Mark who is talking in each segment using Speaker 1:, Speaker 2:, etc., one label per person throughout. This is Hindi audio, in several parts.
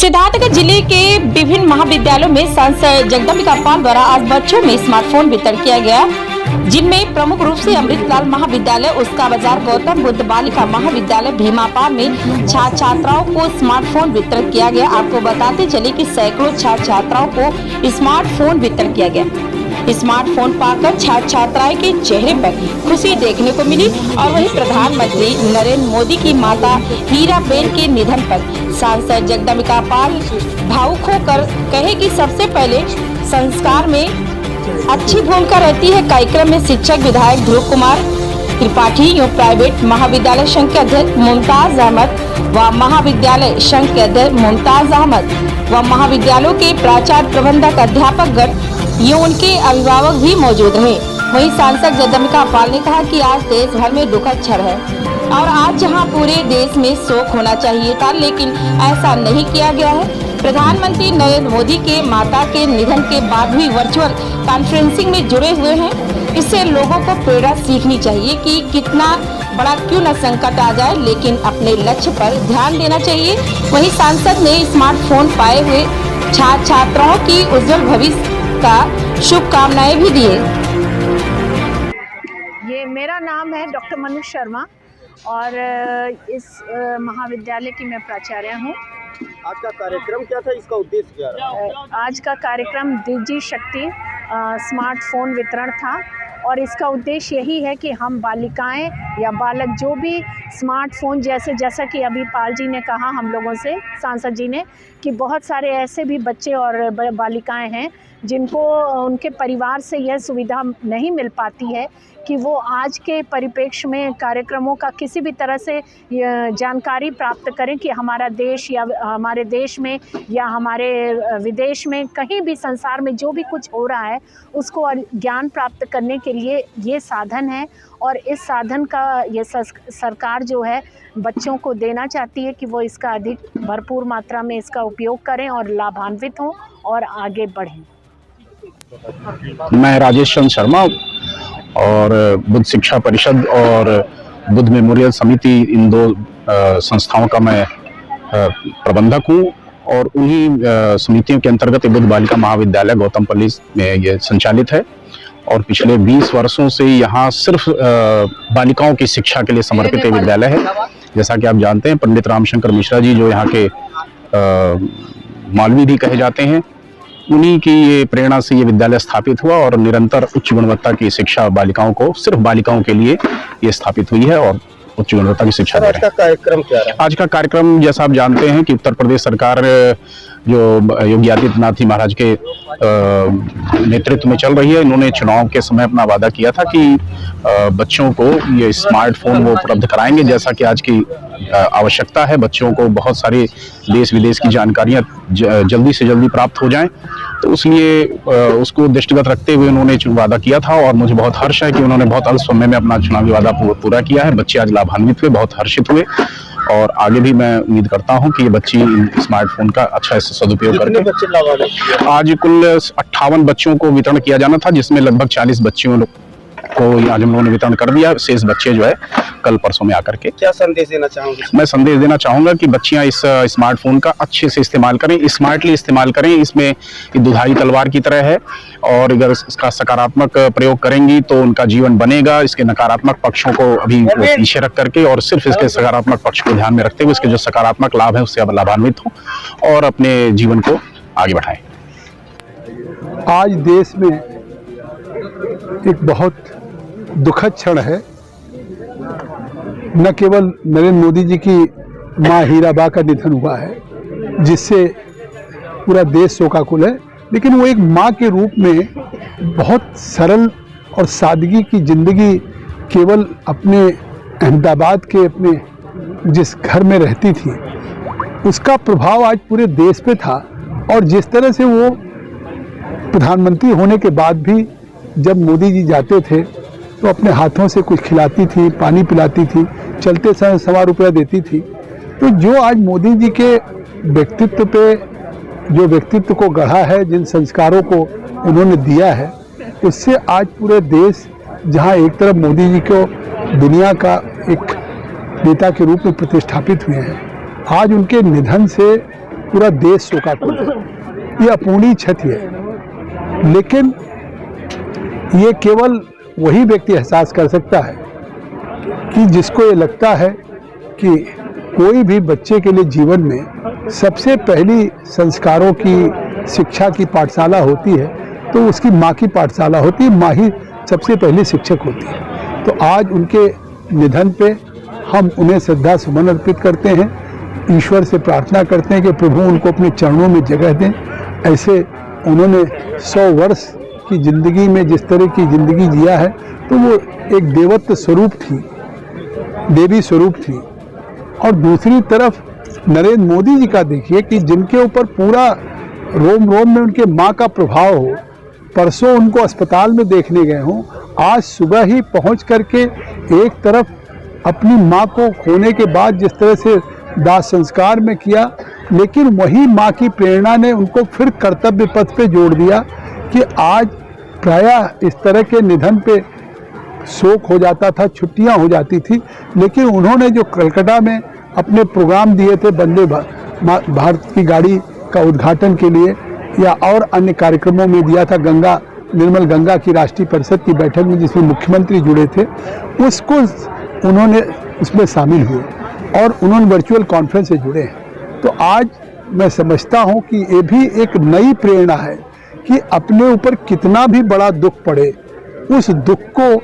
Speaker 1: सिद्धार्थनगर जिले के विभिन्न महाविद्यालयों में सांसद जगदम्बिका पाल द्वारा आज बच्चों में स्मार्टफोन वितरण किया गया, जिनमें प्रमुख रूप से अमृतलाल महाविद्यालय, उसका बाजार, गौतम बुद्ध बालिका महाविद्यालय भीमापार में छात्र छात्राओं को स्मार्टफोन वितरण किया गया। आपको बताते चले कि सैकड़ों छात्र छात्राओं को स्मार्टफोन वितरण किया गया। स्मार्टफोन पाकर छात्र छात्राएं के चेहरे पर खुशी देखने को मिली। और वहीं प्रधानमंत्री नरेंद्र मोदी की माता हीराबेन के निधन पर सांसद जगदम्बिका पाल भावुक होकर कहे कि सबसे पहले संस्कार में अच्छी भूमिका रहती है। कार्यक्रम में शिक्षक विधायक ध्रुव कुमार त्रिपाठी, प्राइवेट महाविद्यालय संघ के अध्यक्ष मुमताज अहमद व महाविद्यालय संघ के अध्यक्ष मुमताज अहमद व महाविद्यालयों के प्राचार्य, प्रबंधक, अध्यापकगण, ये उनके अभिभावक भी मौजूद रहे। वहीं सांसद जगदम्बिका पाल ने कहा कि आज देश भर में दुखद क्षण है और आज जहां पूरे देश में शोक होना चाहिए था, लेकिन ऐसा नहीं किया गया है। प्रधानमंत्री नरेंद्र मोदी के माता के निधन के बाद भी वर्चुअल कॉन्फ्रेंसिंग में जुड़े हुए हैं। इससे लोगों को प्रेरणा सीखनी चाहिए कि कितना बड़ा क्यों न संकट आ जाए, लेकिन अपने लक्ष्य पर ध्यान देना चाहिए। वहीं सांसद ने स्मार्टफोन पाए हुए छात्र छात्राओं की उज्जवल भविष्य का शुभकामनाएं भी दिए।
Speaker 2: ये मेरा नाम है डॉक्टर मनु शर्मा और इस महाविद्यालय की मैं प्राचार्य हूँ।
Speaker 3: आज का कार्यक्रम क्या था, इसका उद्देश्य क्या रहा?
Speaker 2: आज का कार्यक्रम डिजि शक्ति स्मार्टफोन वितरण था और इसका उद्देश्य यही है कि हम बालिकाएं या बालक जो भी स्मार्टफोन जैसा कि अभी पाल जी ने कहा हम लोगों से, सांसद जी ने, कि बहुत सारे ऐसे भी बच्चे और बालिकाएं हैं जिनको उनके परिवार से यह सुविधा नहीं मिल पाती है कि वो आज के परिप्रेक्ष्य में कार्यक्रमों का किसी भी तरह से जानकारी प्राप्त करें कि हमारा देश या हमारे देश में या हमारे विदेश में कहीं भी संसार में जो भी कुछ हो रहा है उसको ज्ञान प्राप्त करने के लिए ये साधन है। और इस साधन का ये सरकार जो है बच्चों को देना चाहती है कि वो इसका अधिक भरपूर मात्रा में इसका उपयोग करें और लाभान्वित हों और आगे बढ़ें।
Speaker 4: मैं राजेश चंद्र शर्मा और बुद्ध शिक्षा परिषद और बुद्ध मेमोरियल समिति, इन दो संस्थाओं का मैं प्रबंधक हूँ और उन्हीं समितियों के अंतर्गत बुद्ध बालिका महाविद्यालय गौतमपल्ली में ये संचालित है और पिछले 20 वर्षों से यहाँ सिर्फ बालिकाओं की शिक्षा के लिए समर्पित विद्यालय है। जैसा कि आप जानते हैं, पंडित रामशंकर मिश्रा जी जो यहाँ के मालवी भी कहे जाते हैं, उन्हीं की ये प्रेरणा से ये विद्यालय स्थापित हुआ और निरंतर उच्च गुणवत्ता की शिक्षा बालिकाओं को, सिर्फ बालिकाओं के लिए ये स्थापित हुई है और उच्च गुणवत्ता की शिक्षा दे रहे हैं।
Speaker 3: आज का कार्यक्रम क्या रहा?
Speaker 4: आज का कार्यक्रम जैसा आप जानते हैं कि उत्तर प्रदेश सरकार जो योगी आदित्यनाथ जी महाराज के नेतृत्व में चल रही है, इन्होंने चुनाव के समय अपना वादा किया था कि बच्चों को ये स्मार्टफोन वो उपलब्ध कराएंगे। जैसा कि आज की आवश्यकता है, बच्चों को बहुत सारी देश विदेश की जानकारियां जल्दी से जल्दी प्राप्त हो जाएं, तो इसलिए उसको दृष्टिगत रखते हुए उन्होंने वादा किया था और मुझे बहुत हर्ष है कि उन्होंने बहुत अल्प समय में अपना चुनावी वादा पूरा किया है। बच्चे आज लाभान्वित हुए, बहुत हर्षित हुए और आगे भी मैं उम्मीद करता हूं कि ये बच्ची स्मार्टफोन का अच्छा सदुपयोग करके।
Speaker 3: बच्चे
Speaker 4: आज कुल 58 बच्चों को वितरण किया जाना था, जिसमें लगभग 40 बच्चियों को आज हम लोगों ने वितरण कर दिया। शेष बच्चे जो है कल परसों में आकर के।
Speaker 3: क्या संदेश देना चाहूंगा?
Speaker 4: मैं संदेश देना चाहूंगा कि बच्चियां इस स्मार्टफोन का अच्छे से इस्तेमाल करें, स्मार्टली इस्तेमाल करें। इसमें दुधारी तलवार की तरह है और अगर इसका सकारात्मक प्रयोग करेंगी तो उनका जीवन बनेगा। इसके नकारात्मक पक्षों को अभी पीछे रख करके और सिर्फ इसके सकारात्मक पक्ष को ध्यान में रखते हुए इसके जो सकारात्मक लाभ है उससे अब लाभान्वित हो और अपने जीवन को आगे बढ़ाएं।
Speaker 5: आज देश में एक बहुत दुखद क्षण है। न केवल नरेंद्र मोदी जी की मां हीराबा का निधन हुआ है जिससे पूरा देश शोकाकुल है, लेकिन वो एक मां के रूप में बहुत सरल और सादगी की जिंदगी केवल अपने अहमदाबाद के अपने जिस घर में रहती थी उसका प्रभाव आज पूरे देश पे था। और जिस तरह से वो प्रधानमंत्री होने के बाद भी जब मोदी जी जाते थे तो अपने हाथों से कुछ खिलाती थी, पानी पिलाती थी, चलते समय ₹1.25 देती थी। तो जो आज मोदी जी के व्यक्तित्व पे, जो व्यक्तित्व को गढ़ा है, जिन संस्कारों को उन्होंने दिया है, उससे आज पूरे देश, जहां एक तरफ मोदी जी को दुनिया का एक नेता के रूप में प्रतिष्ठापित हुए हैं, आज उनके निधन से पूरा देश शोकाकुल है। ये अपूर्णीय क्षति है, लेकिन ये केवल वही व्यक्ति एहसास कर सकता है कि जिसको ये लगता है कि कोई भी बच्चे के लिए जीवन में सबसे पहली संस्कारों की शिक्षा की पाठशाला होती है तो उसकी माँ की पाठशाला होती है, माँ ही सबसे पहली शिक्षक होती है। तो आज उनके निधन पे हम उन्हें श्रद्धा सुमन अर्पित करते हैं, ईश्वर से प्रार्थना करते हैं कि प्रभु उनको अपने चरणों में जगह दें। ऐसे उन्होंने 100 वर्ष की ज़िंदगी में जिस तरह की ज़िंदगी जिया है तो वो एक देवत्व स्वरूप थी, देवी स्वरूप थी। और दूसरी तरफ नरेंद्र मोदी जी का देखिए कि जिनके ऊपर पूरा रोम रोम में उनके माँ का प्रभाव हो, परसों उनको अस्पताल में देखने गए हों, आज सुबह ही पहुंच करके एक तरफ अपनी माँ को खोने के बाद जिस तरह से दाह संस्कार में किया, लेकिन वही माँ की प्रेरणा ने उनको फिर कर्तव्य पथ पे जोड़ दिया कि आज प्रायः इस तरह के निधन पे शोक हो जाता था, छुट्टियां हो जाती थी, लेकिन उन्होंने जो कलकत्ता में अपने प्रोग्राम दिए थे वंदे भारत की गाड़ी का उद्घाटन के लिए या और अन्य कार्यक्रमों में दिया था, गंगा निर्मल गंगा की राष्ट्रीय परिषद की बैठक में जिसमें मुख्यमंत्री जुड़े थे, उसको उन्होंने उसमें शामिल हुए और उन्होंने वर्चुअल कॉन्फ्रेंस से जुड़े हैं। तो आज मैं समझता हूँ कि ये भी एक नई प्रेरणा है कि अपने ऊपर कितना भी बड़ा दुख पड़े, उस दुख को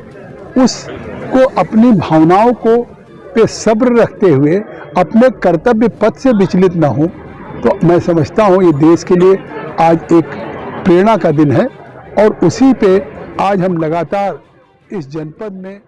Speaker 5: उसको अपनी भावनाओं को पे सब्र रखते हुए अपने कर्तव्य पथ से विचलित ना हो। तो मैं समझता हूँ ये देश के लिए आज एक प्रेरणा का दिन है और उसी पे आज हम लगातार इस जनपद में